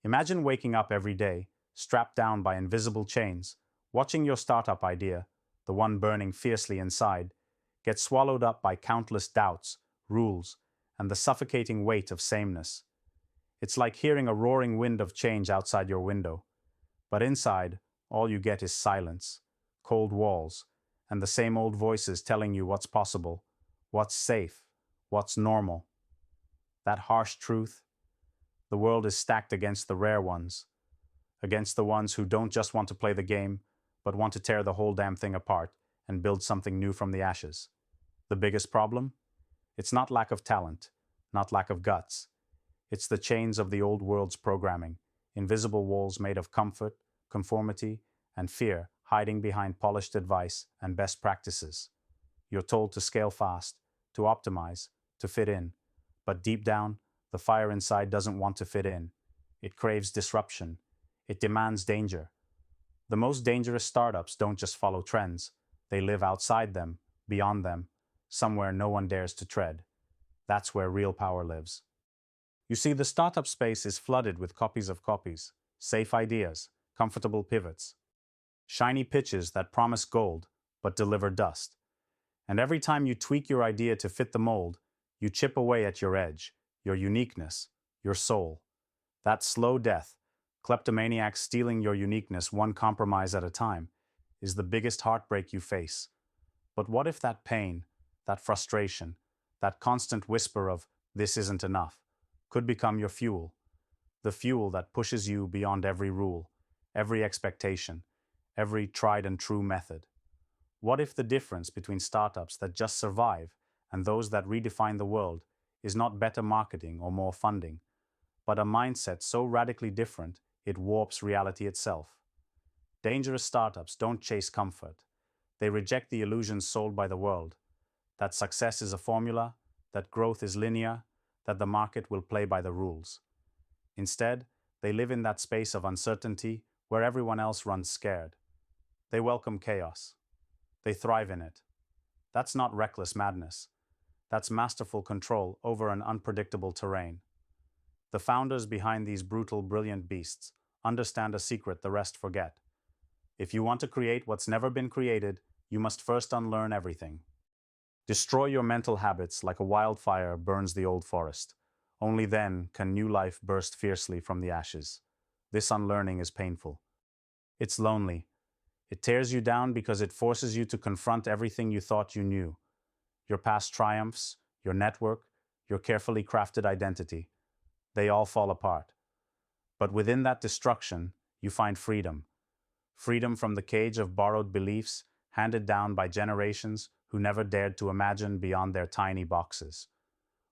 Imagine waking up every day, strapped down by invisible chains, watching your startup idea, the one burning fiercely inside, get swallowed up by countless doubts, rules, and the suffocating weight of sameness. It's like hearing a roaring wind of change outside your window, but inside, all you get is silence, cold walls, and the same old voices telling you what's possible, what's safe, what's normal. That harsh truth: the world is stacked against the rare ones, against the ones who don't just want to play the game, but want to tear the whole damn thing apart and build something new from the ashes. The biggest problem? It's not lack of talent, not lack of guts. It's the chains of the old world's programming, invisible walls made of comfort, conformity, and fear hiding behind polished advice and best practices. You're told to scale fast, to optimize, to fit in. But deep down, the fire inside doesn't want to fit in. It craves disruption. It demands danger. The most dangerous startups don't just follow trends. They live outside them, beyond them, somewhere no one dares to tread. That's where real power lives. You see, the startup space is flooded with copies of copies, safe ideas, comfortable pivots, shiny pitches that promise gold but deliver dust. And every time you tweak your idea to fit the mold, you chip away at your edge, your uniqueness, your soul. That slow death, kleptomaniacs stealing your uniqueness one compromise at a time, is the biggest heartbreak you face. But what if that pain, that frustration, that constant whisper of "this isn't enough" could become your fuel? The fuel that pushes you beyond every rule, every expectation, every tried and true method. What if the difference between startups that just survive and those that redefine the world is not better marketing or more funding, but a mindset so radically different it warps reality itself? Dangerous startups don't chase comfort. They reject the illusions sold by the world, that success is a formula, that growth is linear, that the market will play by the rules. Instead, they live in that space of uncertainty where everyone else runs scared. They welcome chaos. They thrive in it. That's not reckless madness. That's masterful control over an unpredictable terrain. The founders behind these brutal, brilliant beasts understand a secret the rest forget. If you want to create what's never been created, you must first unlearn everything. Destroy your mental habits like a wildfire burns the old forest. Only then can new life burst fiercely from the ashes. This unlearning is painful. It's lonely. It tears you down because it forces you to confront everything you thought you knew. Your past triumphs, your network, your carefully crafted identity. They all fall apart. But within that destruction, you find freedom. Freedom from the cage of borrowed beliefs handed down by generations who never dared to imagine beyond their tiny boxes.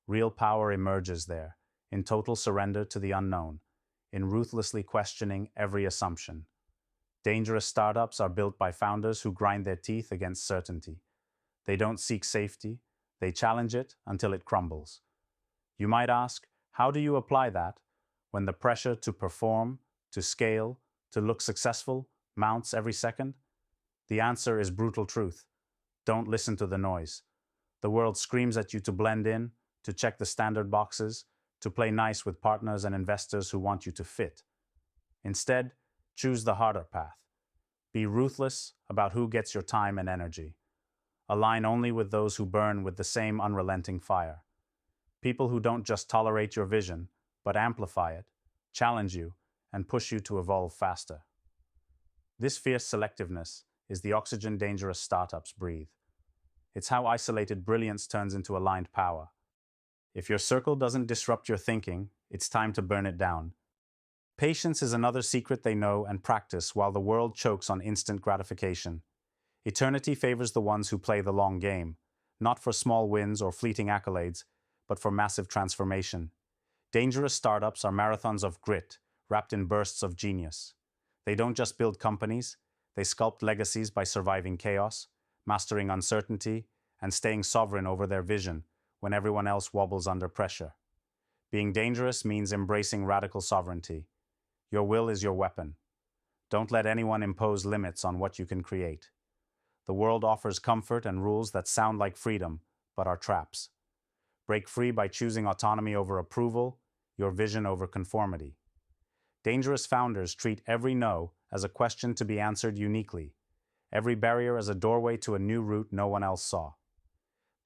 Real power emerges there, in total surrender to the unknown, in ruthlessly questioning every assumption. Dangerous startups are built by founders who grind their teeth against certainty. They don't seek safety, they challenge it until it crumbles. You might ask, how do you apply that when the pressure to perform, to scale, to look successful mounts every second? The answer is brutal truth. Don't listen to the noise. The world screams at you to blend in, to check the standard boxes, to play nice with partners and investors who want you to fit. Instead, choose the harder path. Be ruthless about who gets your time and energy. Align only with those who burn with the same unrelenting fire. People who don't just tolerate your vision, but amplify it, challenge you, and push you to evolve faster. This fierce selectiveness is the oxygen dangerous startups breathe. It's how isolated brilliance turns into aligned power. If your circle doesn't disrupt your thinking, it's time to burn it down. Patience is another secret they know and practice while the world chokes on instant gratification. Eternity favors the ones who play the long game, not for small wins or fleeting accolades, but for massive transformation. Dangerous startups are marathons of grit, wrapped in bursts of genius. They don't just build companies, they sculpt legacies by surviving chaos, mastering uncertainty, and staying sovereign over their vision when everyone else wobbles under pressure. Being dangerous means embracing radical sovereignty. Your will is your weapon. Don't let anyone impose limits on what you can create. The world offers comfort and rules that sound like freedom, but are traps. Break free by choosing autonomy over approval, your vision over conformity. Dangerous founders treat every no as a question to be answered uniquely, every barrier as a doorway to a new route no one else saw.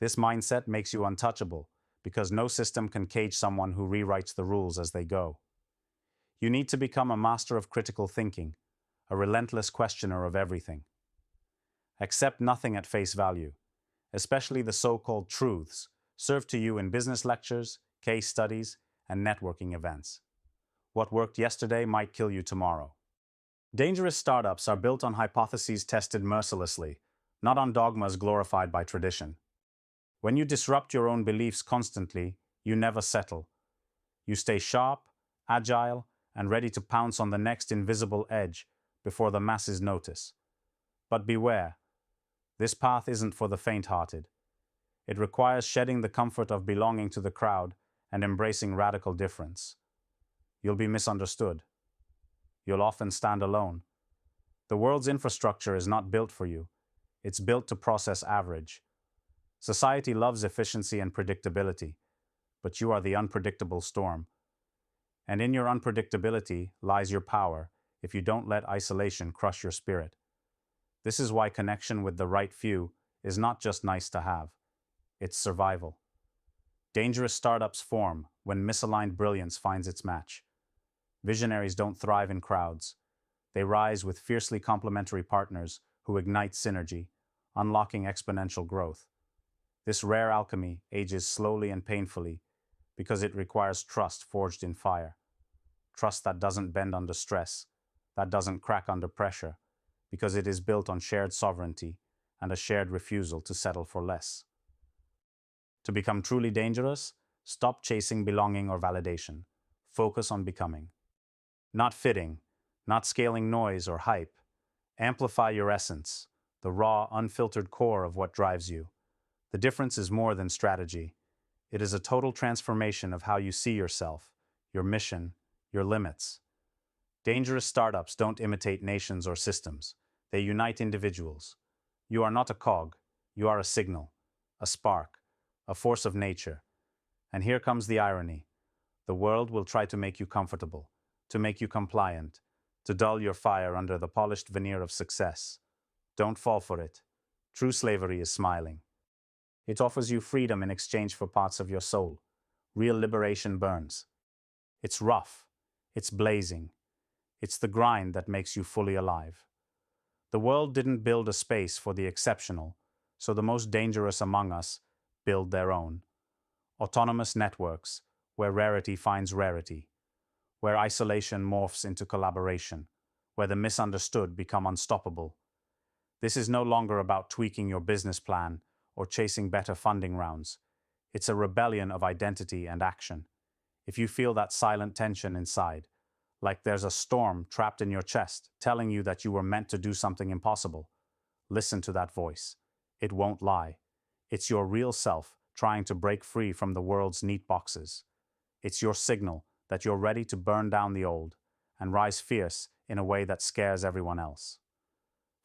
This mindset makes you untouchable because no system can cage someone who rewrites the rules as they go. You need to become a master of critical thinking, a relentless questioner of everything. Accept nothing at face value, especially the so-called truths served to you in business lectures, case studies, and networking events. What worked yesterday might kill you tomorrow. Dangerous startups are built on hypotheses tested mercilessly, not on dogmas glorified by tradition. When you disrupt your own beliefs constantly, you never settle. You stay sharp, agile, and ready to pounce on the next invisible edge before the masses notice. But beware, this path isn't for the faint-hearted. It requires shedding the comfort of belonging to the crowd and embracing radical difference. You'll be misunderstood. You'll often stand alone. The world's infrastructure is not built for you. It's built to process average. Society loves efficiency and predictability, but you are the unpredictable storm. And in your unpredictability lies your power if you don't let isolation crush your spirit. This is why connection with the right few is not just nice to have. It's survival. Dangerous startups form when misaligned brilliance finds its match. Visionaries don't thrive in crowds. They rise with fiercely complementary partners who ignite synergy, unlocking exponential growth. This rare alchemy ages slowly and painfully because it requires trust forged in fire. Trust that doesn't bend under stress, that doesn't crack under pressure, because it is built on shared sovereignty and a shared refusal to settle for less. To become truly dangerous, stop chasing belonging or validation. Focus on becoming. Not fitting, not scaling noise or hype. Amplify your essence, the raw, unfiltered core of what drives you. The difference is more than strategy. It is a total transformation of how you see yourself, your mission, your limits. Dangerous startups don't imitate nations or systems. They unite individuals. You are not a cog. You are a signal, a spark, a force of nature. And here comes the irony. The world will try to make you comfortable, to make you compliant, to dull your fire under the polished veneer of success. Don't fall for it. True slavery is smiling. It offers you freedom in exchange for parts of your soul. Real liberation burns. It's rough. It's blazing. It's the grind that makes you fully alive. The world didn't build a space for the exceptional, so the most dangerous among us build their own. Autonomous networks, where rarity finds rarity, where isolation morphs into collaboration, where the misunderstood become unstoppable. This is no longer about tweaking your business plan or chasing better funding rounds. It's a rebellion of identity and action. If you feel that silent tension inside, like there's a storm trapped in your chest telling you that you were meant to do something impossible, listen to that voice. It won't lie. It's your real self trying to break free from the world's neat boxes. It's your signal that you're ready to burn down the old and rise fierce in a way that scares everyone else.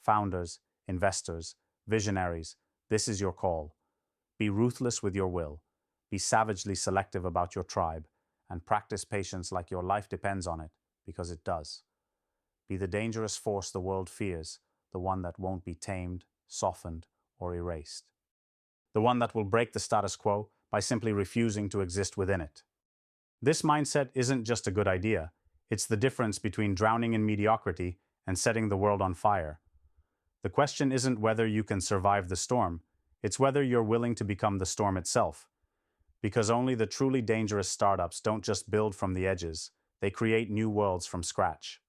Founders, investors, visionaries, this is your call. Be ruthless with your will. Be savagely selective about your tribe, and practice patience like your life depends on it, because it does. Be the dangerous force the world fears, the one that won't be tamed, softened, or erased. The one that will break the status quo by simply refusing to exist within it. This mindset isn't just a good idea. It's the difference between drowning in mediocrity and setting the world on fire. The question isn't whether you can survive the storm. It's whether you're willing to become the storm itself. Because only the truly dangerous startups don't just build from the edges, they create new worlds from scratch.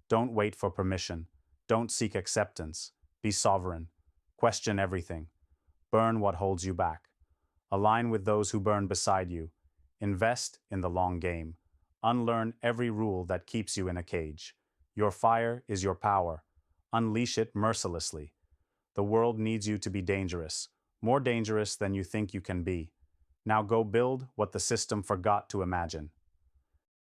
Don't wait for permission. Don't seek acceptance. Be sovereign. Question everything. Burn what holds you back. Align with those who burn beside you. Invest in the long game. Unlearn every rule that keeps you in a cage. Your fire is your power. Unleash it mercilessly. The world needs you to be dangerous, more dangerous than you think you can be. Now go build what the system forgot to imagine.